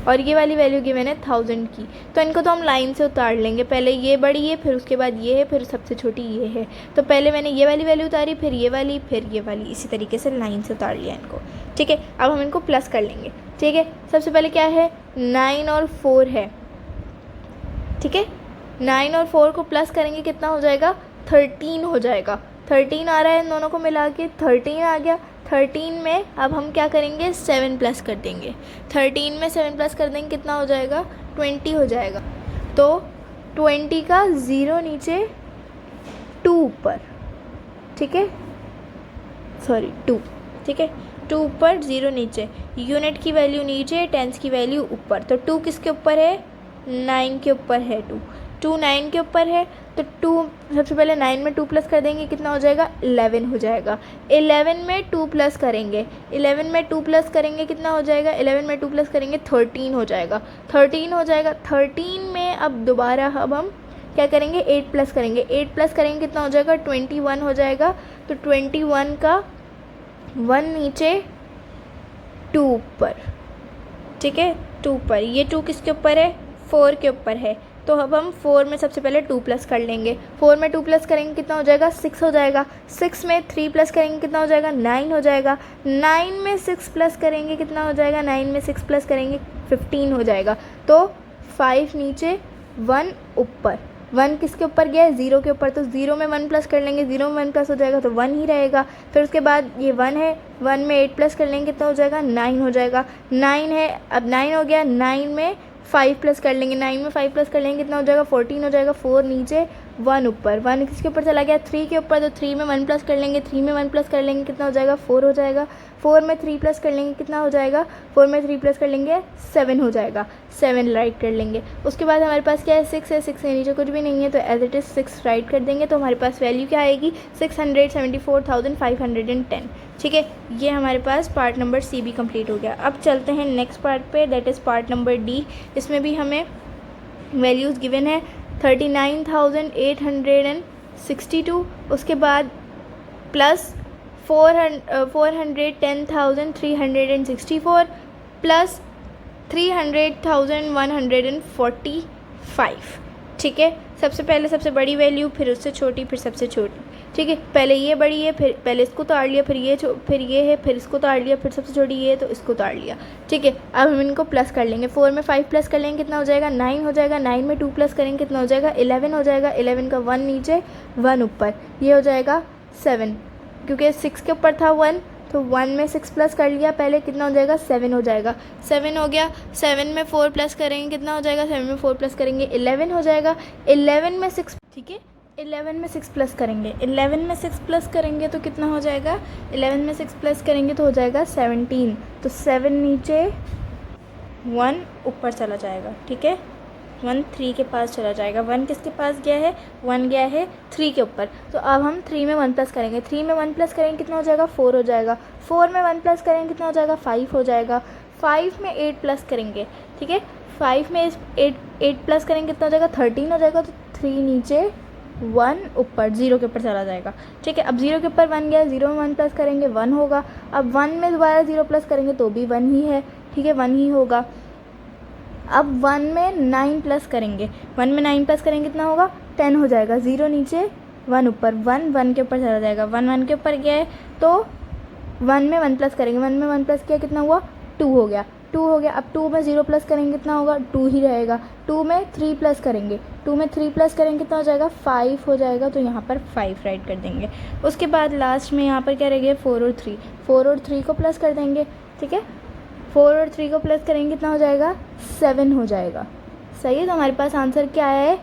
और ये वाली वैल्यू गिवन है 1000 की। तो इनको तो हम लाइन से उतार लेंगे, पहले ये बड़ी है, फिर उसके बाद ये है, फिर सबसे छोटी ये है। तो पहले मैंने ये वाली वैल्यू उतारी, फिर ये वाली, फिर ये वाली, इसी तरीके से लाइन से उतार लिया इनको, ठीक है। अब हम इनको प्लस कर लेंगे, ठीक है। सबसे पहले क्या है 9 और 4 है, ठीक है। 9 और 4 को प्लस करेंगे कितना हो जाएगा 13 हो जाएगा, 13 आ रहा है, इन दोनों को मिला के 13 आ गया। 13 में अब हम क्या करेंगे 7 प्लस कर देंगे, 13 में 7 प्लस कर देंगे कितना हो जाएगा 20 हो जाएगा। तो 20 का 0 नीचे 2 ऊपर, ठीक है, सॉरी 2, ठीक है, 2 ऊपर 0 नीचे, यूनिट की वैल्यू नीचे, टेंस की वैल्यू ऊपर। तो 2 किसके ऊपर है 9 के ऊपर है, 2 9 के ऊपर है। तो 2 सबसे पहले 9 में 2 प्लस कर देंगे कितना हो जाएगा 11 हो जाएगा। 11 में 2 प्लस करेंगे, 11 में 2 प्लस करेंगे कितना हो जाएगा 11 में 2 प्लस करेंगे 13 हो जाएगा, 13 हो जाएगा। 13 में अब दोबारा अब हम क्या करेंगे 8 प्लस करेंगे, 8 प्लस करेंगे कितना हो जाएगा 21 हो जाएगा। तो 21 का 1 नीचे 2 ऊपर, ठीक है, 2 ऊपर। ये 2 किसके ऊपर है 4 के ऊपर है। तो अब हम 4 में सबसे पहले 2 प्लस कर लेंगे, 4 में 2 प्लस करेंगे कितना हो जाएगा 6 हो जाएगा। 6 में 3 प्लस करेंगे कितना हो जाएगा 9 हो जाएगा। 9 में 6 प्लस करेंगे कितना हो जाएगा 9 में 6 प्लस करेंगे 15 हो जाएगा। तो 5 नीचे 1 ऊपर, 1 किसके ऊपर गया है 0 के ऊपर। तो 0 में 1 प्लस कर लेंगे, 0 में 1 प्लस हो जाएगा तो 1 ही रहेगा। फिर उसके बाद ये 1 है, 1 में 8 प्लस कर लेंगे कितना हो जाएगा 9 हो जाएगा। 9 है, अब 9 हो गया, 9 में 5 प्लस कर लेंगे, 9 में 5 प्लस कर लेंगे कितना हो जाएगा 14 हो जाएगा। 4 नीचे 1 ऊपर, 1 किसके ऊपर चला गया, 3 के ऊपर, तो 3 में 1 प्लस कर लेंगे, 3 में 1 प्लस कर लेंगे कितना हो जाएगा, 4 हो जाएगा। 4 में 3 प्लस कर लेंगे कितना हो जाएगा, 4 में 3 प्लस कर लेंगे 7 हो जाएगा, 7 राइट कर लेंगे। उसके बाद हमारे पास क्या है, 6 है, 6 के नीचे कुछ भी नहीं है तो एज इट इज़ 6 राइट कर देंगे। तो हमारे पास वैल्यू क्या आएगी, 674,510। ठीक है, ये हमारे पास पार्ट नंबर सी भी कंप्लीट हो गया। अब चलते हैं नेक्स्ट पार्ट पे, that is part number D. इसमें भी हमें वैल्यूज़ गिवन है 39,862, उसके बाद प्लस 410,364 प्लस 300,145। ठीक है, सबसे पहले सबसे बड़ी वैल्यू, फिर उससे छोटी, फिर सबसे छोटी। ठीक है, पहले ये बड़ी है, फिर पहले इसको उतार लिया, फिर ये है, फिर इसको उतार लिया, फिर सबसे छोटी ये है तो इसको उतार लिया। ठीक है, अब हम इनको प्लस कर लेंगे। 4 में 5 प्लस कर लेंगे कितना हो जाएगा, 9 हो जाएगा। 9 में 2 प्लस करेंगे कितना हो जाएगा, 11 हो जाएगा। 11 का 1 नीचे 1 ऊपर, ये हो जाएगा 7, क्योंकि 6 के ऊपर था 1 तो 1 में 6 प्लस कर लिया पहले, कितना हो जाएगा, 7 हो जाएगा। 7 हो गया। 7 में 4 प्लस करेंगे कितना हो जाएगा, 7 में 4 प्लस करेंगे 11 हो जाएगा। 11 में 6, ठीक है, 11 में 6 प्लस करेंगे, 11 में 6 प्लस करेंगे तो कितना हो जाएगा, 11 में 6 प्लस करेंगे तो हो जाएगा 17, तो 7 नीचे 1 ऊपर चला जाएगा। ठीक है, 1 3 के पास चला जाएगा। 1 किसके पास गया है, 1 गया है 3 के ऊपर। तो अब हम 3 में 1 प्लस करेंगे, 3 में 1 प्लस करेंगे कितना हो जाएगा, 4 हो जाएगा। 4 में 1 प्लस करेंगे कितना हो जाएगा, 5 हो जाएगा। 5 में 8 प्लस करेंगे, ठीक है, 5 में 8 प्लस करेंगे कितना हो जाएगा, 13 हो जाएगा। तो 3 नीचे 1 ऊपर, 0 के ऊपर चला जाएगा। ठीक है, अब 0 के ऊपर 1 गया, 0 में 1 प्लस करेंगे 1 होगा। अब 1 में दोबारा 0 प्लस करेंगे तो भी 1 ही है। ठीक है, 1 ही होगा। अब 1 में 9 प्लस करेंगे, 1 में 9 प्लस करेंगे कितना होगा, 10 हो जाएगा। 0 नीचे 1 ऊपर, 1 के ऊपर चला जाएगा। 1 के ऊपर गया है तो 1 में 1 प्लस करेंगे, 1 में 1 प्लस किया कितना हुआ, 2 हो गया। 2 हो गया। अब 2 में 0 प्लस करेंगे कितना होगा, 2 ही रहेगा। 2 में 3 प्लस करेंगे, 2 में 3 प्लस करेंगे कितना हो जाएगा, 5 हो जाएगा। तो यहाँ पर 5 राइट कर देंगे। उसके बाद लास्ट में यहाँ पर क्या रह गया, 4 और 3, 4 और 3 को प्लस कर देंगे। ठीक है, 4 और 3 को प्लस करेंगे कितना हो जाएगा, 7 हो जाएगा। सही है, तो हमारे पास आंसर क्या है,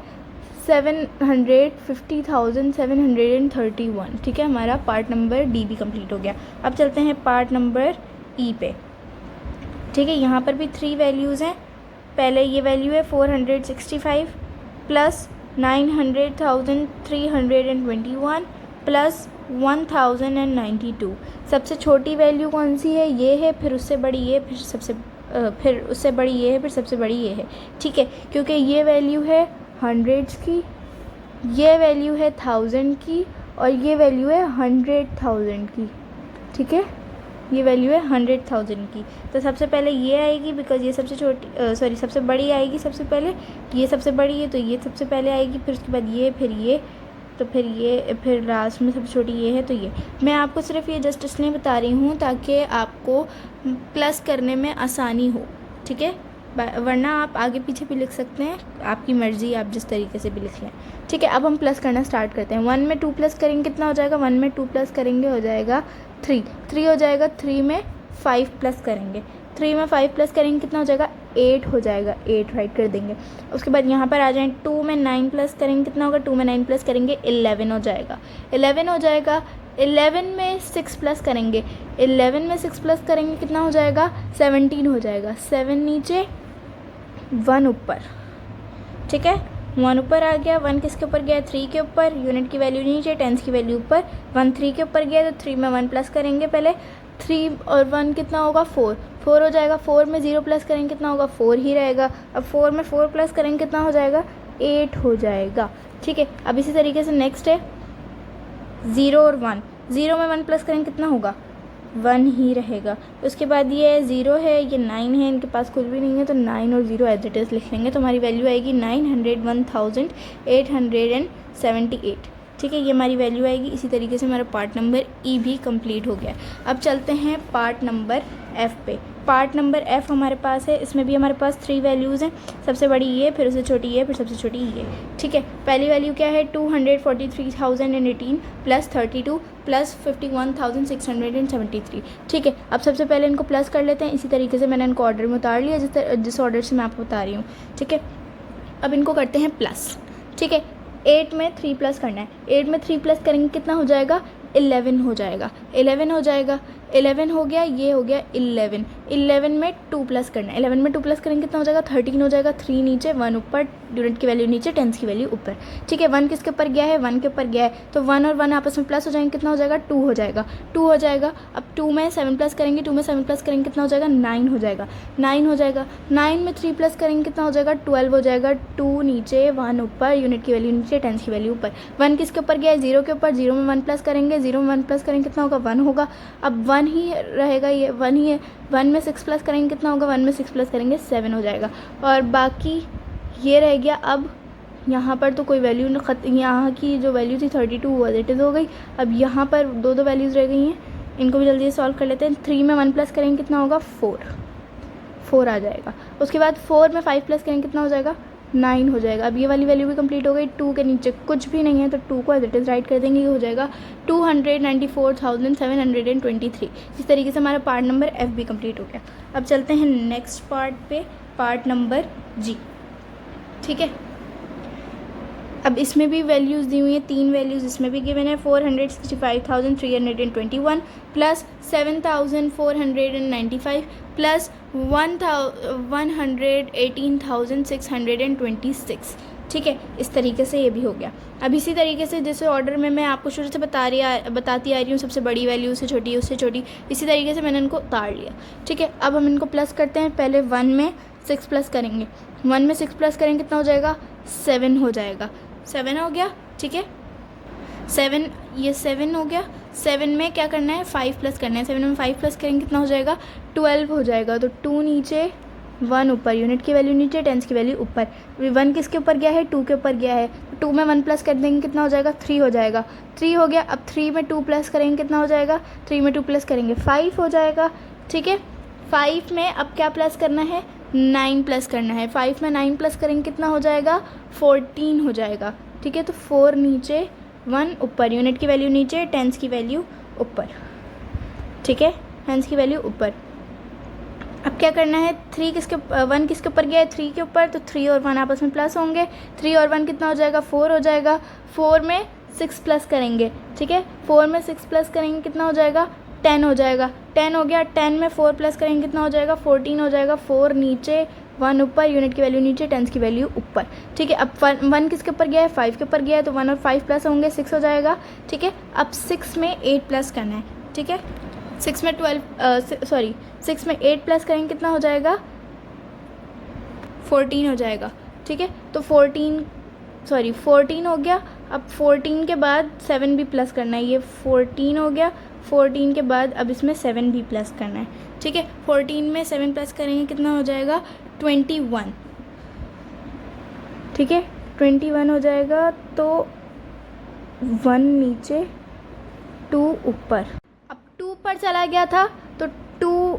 750,731। ठीक है, हमारा पार्ट नंबर डी भी कंप्लीट हो गया। अब चलते हैं पार्ट नंबर ई पे। ठीक है, यहाँ पर भी 3 वैल्यूज़ हैं। पहले ये वैल्यू है 465 प्लस 900,321 प्लस 1092। सबसे छोटी वैल्यू कौन सी है, ये है, फिर उससे बड़ी ये, फिर उससे बड़ी ये है, फिर सबसे बड़ी ये है। ठीक है, क्योंकि ये वैल्यू है हंड्रेड्स की, ये वैल्यू है 1000 की, और ये वैल्यू है 100,000 की। ठीक है, ये वैल्यू है 100,000 की। तो सबसे पहले ये आएगी, बिकॉज ये सबसे छोटी सबसे बड़ी आएगी। सबसे पहले ये सबसे बड़ी है तो ये सबसे पहले आएगी, फिर उसके बाद ये, फिर ये, तो फिर ये, फिर लास्ट में सबसे छोटी ये है तो ये। मैं आपको सिर्फ ये जस्ट इसलिए बता रही हूँ ताकि आपको प्लस करने में आसानी हो। ठीक है, वरना आप आगे पीछे भी लिख सकते हैं, आपकी मर्ज़ी, आप जिस तरीके से भी लिख लें। ठीक है, अब हम प्लस करना स्टार्ट करते हैं। 1 में 2 प्लस करेंगे कितना हो जाएगा, 1 में 2 प्लस करेंगे हो जाएगा 3 हो जाएगा। 3 में 5 प्लस करेंगे, 3 में 5 प्लस करेंगे कितना हो जाएगा, 8 हो जाएगा। 8 राइट कर देंगे। उसके बाद यहाँ पर आ जाएँ, 2 में 9 प्लस करेंगे कितना होगा, 2 में 9 प्लस करेंगे 11 हो जाएगा। 11 हो जाएगा। 11 में 6 प्लस करेंगे, 11 में 6 प्लस करेंगे कितना हो जाएगा, 17 हो जाएगा। 7 नीचे 1 ऊपर। ठीक है, 1 ऊपर आ गया। 1 किसके ऊपर गया, 3 के ऊपर। यूनिट की वैल्यू नीचे, टेंस की वैल्यू ऊपर। 1 3 के ऊपर गया तो 3 में 1 प्लस करेंगे पहले। 3 और 1 कितना होगा, 4 हो जाएगा। 4 में 0 प्लस करेंगे कितना होगा, 4 ही रहेगा। अब 4 में 4 प्लस करेंगे कितना हो जाएगा, 8 हो जाएगा। ठीक है, अब इसी तरीके से नेक्स्ट है 0 और 1। 0 में 1 प्लस करेंगे कितना होगा, 1 ही रहेगा। उसके बाद ये 0 है, ये 9 है, इनके पास कुछ भी नहीं है तो 9 और 0 एज इट इज़ लिख लेंगे। तो हमारी वैल्यू आएगी 901,878। ठीक है, ये हमारी वैल्यू आएगी। इसी तरीके से हमारा पार्ट नंबर ई भी कंप्लीट हो गया। अब चलते हैं पार्ट नंबर एफ़ पे। पार्ट नंबर एफ़ हमारे पास है, इसमें भी हमारे पास 3 वैल्यूज़ हैं। सबसे बड़ी ये, फिर उससे छोटी ये, फिर सबसे छोटी ये। ठीक है, पहली वैल्यू क्या है, 243,018 प्लस 32 प्लस 51,673। ठीक है, अब सबसे पहले इनको प्लस कर लेते हैं। इसी तरीके से मैंने इनको ऑर्डर में उतार लिया, जिस ऑर्डर से मैं आपको बता रही हूँ। ठीक है, अब इनको करते हैं प्लस। ठीक है, 8 में 3 प्लस करना है, 8 में 3 प्लस करेंगे कितना हो जाएगा, 11 हो जाएगा, 11 हो जाएगा, 11 हो गया, ये हो गया 11, 11 में 2 प्लस करना है, 11 में 2 प्लस करेंगे कितना हो जाएगा, 13 हो जाएगा, 3 नीचे 1 ऊपर, यूनिट की वैल्यू नीचे, टेंस की वैल्यू ऊपर। ठीक है, 1 किसके ऊपर गया है, 1 के ऊपर गया है, तो 1 और 1 आपस में प्लस हो जाएंगे, कितना हो जाएगा, 2 हो जाएगा, 2 हो जाएगा। अब 2 में 7 प्लस करेंगे, 2 में 7 प्लस करेंगे कितना हो जाएगा, 9 हो जाएगा, 9 हो जाएगा, 9 में 3 प्लस करेंगे कितना हो जाएगा, 12 हो जाएगा, 2 नीचे 1 ऊपर, यूनिट की वैल्यू नीचे, टेंस की वैल्यू ऊपर। 1 किसके ऊपर गया है, 0 के ऊपर, 0 में 1 प्लस करेंगे, 0 में 1 प्लस करेंगे कितना होगा, 1 होगा। अब 1 ही रहेगा, ये 1 ही है, 1 में 6 प्लस करेंगे कितना होगा, 1 में 6 प्लस करेंगे 7 हो जाएगा, और बाकी ये रह गया। अब यहाँ पर तो कोई वैल्यू यहाँ की जो वैल्यू थी 32 वो एज इट इज़ हो गई। अब यहाँ पर दो वैल्यूज़ रह गई हैं, इनको भी जल्दी से सॉल्व कर लेते हैं। 3 में 1 प्लस करेंगे कितना होगा, 4 आ जाएगा। उसके बाद 4 में 5 प्लस करेंगे कितना हो जाएगा, 9 हो जाएगा। अब ये वाली वैल्यू भी कंप्लीट हो गई। 2 के नीचे कुछ भी नहीं है तो 2 को एज इट इज़ राइट कर देंगे, ये हो जाएगा 294,723। इस तरीके से हमारा पार्ट नंबर एफ भी कंप्लीट हो गया। अब चलते हैं नेक्स्ट पार्ट पे, पार्ट नंबर जी। ठीक है, अब इसमें भी वैल्यूज़ दी हुई हैं, 3 वैल्यूज़ इसमें भी गिवन है। 465,321 प्लस 7,495 प्लस 118,626। ठीक है, इस तरीके से ये भी हो गया। अब इसी तरीके से जैसे ऑर्डर में मैं आपको शुरू से बताती आ रही हूँ, सबसे बड़ी वैल्यू उससे छोटी, उससे छोटी, इसी तरीके से मैंने इनको उतार लिया। ठीक है, अब हम इनको प्लस करते हैं। पहले 1 में 6 प्लस करेंगे, 1 में 6 प्लस करेंगे कितना हो जाएगा, 7 हो जाएगा, 7 हो गया। ठीक है, 7, ये 7 हो गया। 7 में क्या करना है, 5 प्लस करना है, 7 में 5 प्लस करेंगे कितना हो जाएगा, 12 हो जाएगा। तो 2 नीचे 1 ऊपर, यूनिट की वैल्यू नीचे, टेंस की वैल्यू ऊपर। 1 किसके ऊपर गया है, 2 के ऊपर गया है, 2 में 1 प्लस कर देंगे कितना हो जाएगा, 3 हो जाएगा, 3 हो गया। अब 3 में 2 प्लस करेंगे कितना हो जाएगा, 3 में 2 प्लस करेंगे 5 हो जाएगा। ठीक है, 5 में अब क्या प्लस करना है, 9 प्लस करना है। 5 में 9 प्लस करेंगे कितना हो जाएगा, 14 हो जाएगा। ठीक है, तो 4 नीचे 1 ऊपर, यूनिट की वैल्यू नीचे, टेंस की वैल्यू ऊपर। ठीक है, टेंस की वैल्यू ऊपर। अब क्या करना है, 1 किसके ऊपर गया है, 3 के ऊपर, तो 3 और 1 आपस में प्लस होंगे। 3 और 1 कितना हो जाएगा, 4 हो जाएगा। 4 में 6 प्लस करेंगे। ठीक है, 4 में 6 प्लस करेंगे कितना हो जाएगा, 10 हो जाएगा, 10 हो गया। 10 में 4 प्लस करेंगे कितना हो जाएगा, 14 हो जाएगा। 4 नीचे 1 ऊपर, यूनिट की वैल्यू नीचे, टेंस की वैल्यू ऊपर। ठीक है, अब 1 किसके ऊपर गया है, 5 के ऊपर गया है, तो 1 और 5 प्लस होंगे, 6 हो जाएगा। ठीक है, अब 6 में 8 प्लस करना है। ठीक है, 6 में 8 प्लस करेंगे कितना हो जाएगा, 14 हो जाएगा। ठीक है, तो 14 हो गया। अब 14 के बाद 7 भी प्लस करना है, ये 14 हो गया। 14 के बाद अब इसमें 7 भी प्लस करना है। ठीक है, 14 में 7 प्लस करेंगे कितना हो जाएगा, 21। ठीक है, 21 हो जाएगा। तो 1 नीचे 2 ऊपर। अब 2 ऊपर चला गया था तो 2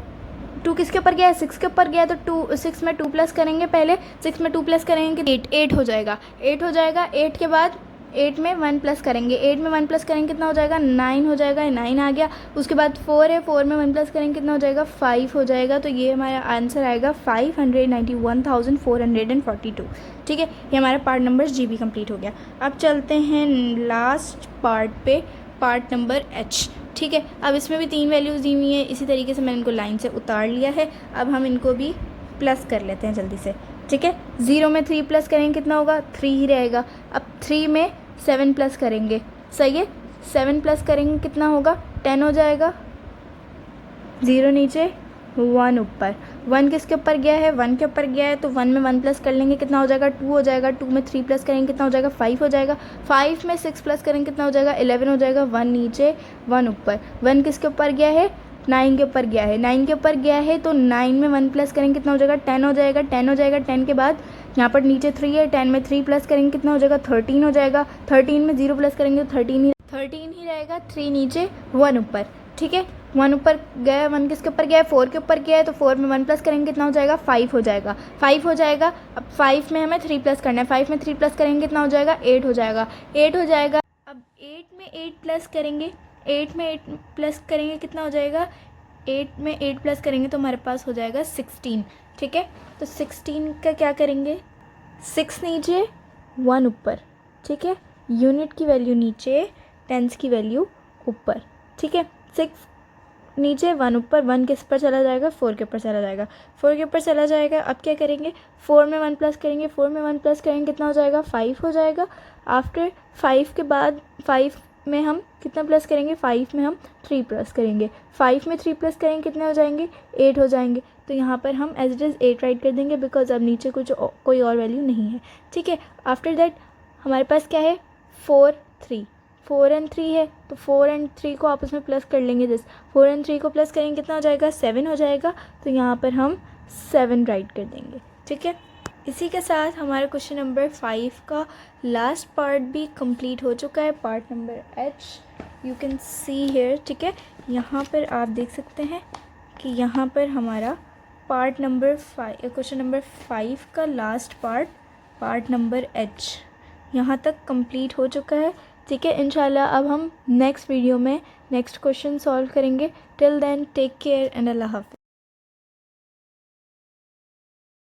किसके ऊपर गया है, 6 के ऊपर गया है, तो 6 में 2 प्लस करेंगे। पहले 6 में 2 प्लस करेंगे 8 हो जाएगा, 8 हो जाएगा। 8 के बाद 8 में 1 प्लस करेंगे, 8 में 1 प्लस करेंगे कितना हो जाएगा, 9 हो जाएगा, 9 आ गया। उसके बाद 4 है, 4 में 1 प्लस करेंगे कितना हो जाएगा, 5 हो जाएगा। तो ये हमारा आंसर आएगा 591,442। ठीक है, ये हमारा पार्ट नंबर जी भी कंप्लीट हो गया। अब चलते हैं लास्ट पार्ट पे, पार्ट नंबर एच। ठीक है, अब इसमें भी 3 वैल्यूज़ दी हुई हैं, इसी तरीके से मैंने इनको लाइन से उतार लिया है। अब हम इनको भी प्लस कर लेते हैं जल्दी से। ठीक है, 0 में 3 प्लस करेंगे कितना होगा, 3 ही रहेगा। अब 3 में 7 प्लस करेंगे, सही है, 7 प्लस करेंगे कितना होगा, 10 हो जाएगा। 0 नीचे 1 ऊपर, 1 किसके ऊपर गया है, 1 के ऊपर गया है, तो 1 में 1 प्लस कर लेंगे कितना हो जाएगा, 2 हो जाएगा। 2 में 3 प्लस करेंगे कितना हो जाएगा, 5 हो जाएगा। 5 में 6 प्लस करेंगे कितना हो जाएगा, 11 हो जाएगा। 1 नीचे 1 ऊपर, 1 किसके ऊपर गया है, 9 के ऊपर गया है, 9 के ऊपर गया है, तो 9 में 1 प्लस करेंगे कितना हो जाएगा, 10 हो जाएगा, 10 हो जाएगा। 10 के बाद यहाँ पर नीचे 3 है, 10 में 3 प्लस करेंगे कितना हो जाएगा, 13 हो जाएगा। 13 में 0 प्लस करेंगे तो 13 ही रहेगा। 3 नीचे 1 ऊपर। ठीक है, 1 ऊपर गया, 1 किसके ऊपर गया है, 4 के ऊपर गया है, तो 4 में 1 प्लस करेंगे कितना हो जाएगा, 5 हो जाएगा, 5 हो जाएगा। अब 5 में हमें 3 प्लस करना है, 5 में 3 प्लस करेंगे कितना हो जाएगा, 8 हो जाएगा, 8 हो जाएगा। अब 8 में 8 प्लस करेंगे, 8 में 8 प्लस करेंगे कितना हो जाएगा, 8 में 8 प्लस करेंगे तो हमारे पास हो जाएगा 16। ठीक है, तो 16 का क्या करेंगे, 6 नीचे 1 ऊपर। ठीक है, यूनिट की वैल्यू नीचे, टेंस की वैल्यू ऊपर, ठीक है। 6 नीचे, 1 ऊपर, 1 किस पर चला जाएगा, 4 के ऊपर चला जाएगा, 4 के ऊपर चला जाएगा। अब क्या करेंगे, 4 में 1 प्लस करेंगे, 4 में 1 प्लस करेंगे कितना हो जाएगा, 5 हो जाएगा। आफ्टर 5 के बाद 5 में हम कितना प्लस करेंगे, 5 में हम 3 प्लस करेंगे, 5 में 3 प्लस करेंगे कितने हो जाएंगे, 8 हो जाएंगे। तो यहाँ पर हम एज इट इज़ 8 राइट कर देंगे बिकॉज अब नीचे कोई और वैल्यू नहीं है, ठीक है। आफ्टर दैट हमारे पास क्या है, 4 3, 4 एंड 3 है, तो 4 एंड 3 को आपस में प्लस कर लेंगे। जैसे 4 एंड 3 को प्लस करेंगे कितना हो जाएगा, 7 हो जाएगा। तो यहाँ पर हम 7 राइट कर देंगे, ठीक है। इसी के साथ हमारा क्वेश्चन नंबर 5 का लास्ट पार्ट भी कंप्लीट हो चुका है, part number H, you can see here, ठीक है। यहाँ पर आप देख सकते हैं कि यहाँ पर हमारा पार्ट नंबर 5, क्वेश्चन नंबर 5 का लास्ट पार्ट नंबर H यहाँ तक कंप्लीट हो चुका है, ठीक है। इंशाल्लाह अब हम नेक्स्ट वीडियो में नेक्स्ट क्वेश्चन सॉल्व करेंगे। Till then take care and अल्लाह हाफ़िज़।